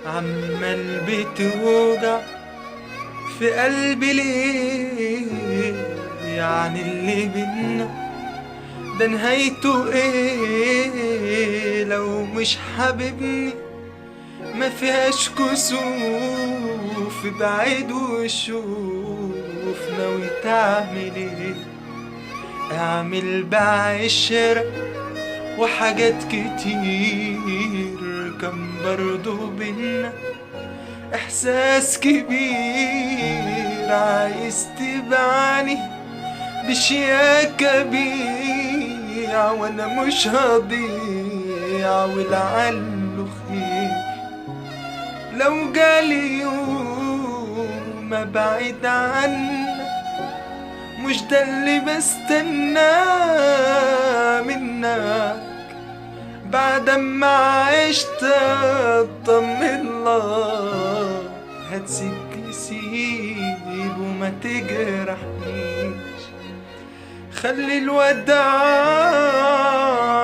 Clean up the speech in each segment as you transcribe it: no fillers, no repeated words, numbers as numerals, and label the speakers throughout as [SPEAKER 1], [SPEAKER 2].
[SPEAKER 1] عمال بتوجع في قلبي ليه؟ يعني اللي بينا ده نهايته ايه؟ لو مش حاببني ما فيهاش كسوف، بعيد وشوف ناوي تعمل ايه؟ اعمل بعشرة وحاجات كتير، كان برضو بينا احساس كبير، عايز تبعني بشياكة بيع وانا مش هضيع ولعله خير. لو جالي يوم ابعد عنك مش ده اللي بستناه منك، بعد ما عشت اطمن لك هتسيب سيب وما تجرحنيش. خلي الوداع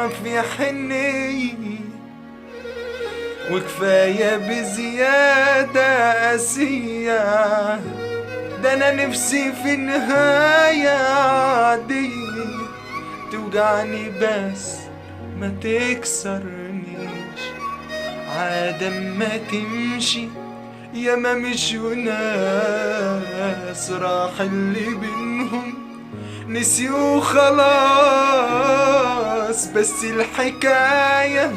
[SPEAKER 1] في حنية وكفاية بزيادة قاسية، ده انا نفسي في نهاية عادية توجعني بس ما تكسرنيش. عادم ما تمشي يا ما مشوا ناس راح اللي بينهم نسيوا خلاص، بس الحكاية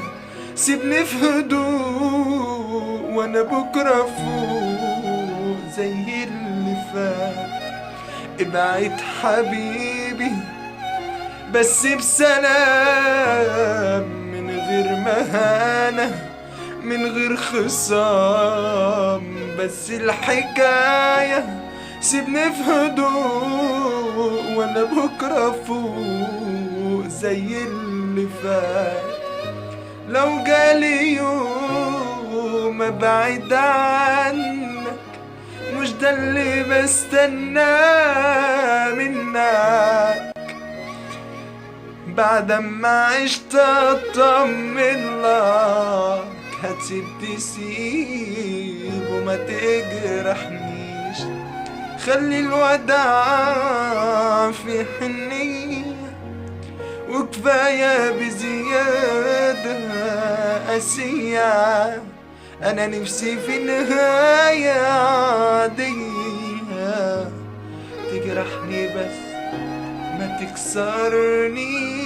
[SPEAKER 1] سيبني في هدوء وانا بكرة فوق زي اللي فات. ابعد حبيبي بس بسلام، من غير مهانة من غير خصام، بس الحكاية سيبني في هدوء وانا بكرة فوق زي اللي فات. لو جالي يوم ابعد عنك مش ده اللي بستناه منك، بعد ما عشت اطمن لك هتسيب تسيب وما تجرحنيش. خلي الوداع في حنية وكفاية بزيادة قاسية، انا نفسي في نهاية عادية تجرحني بس ما تكسرني.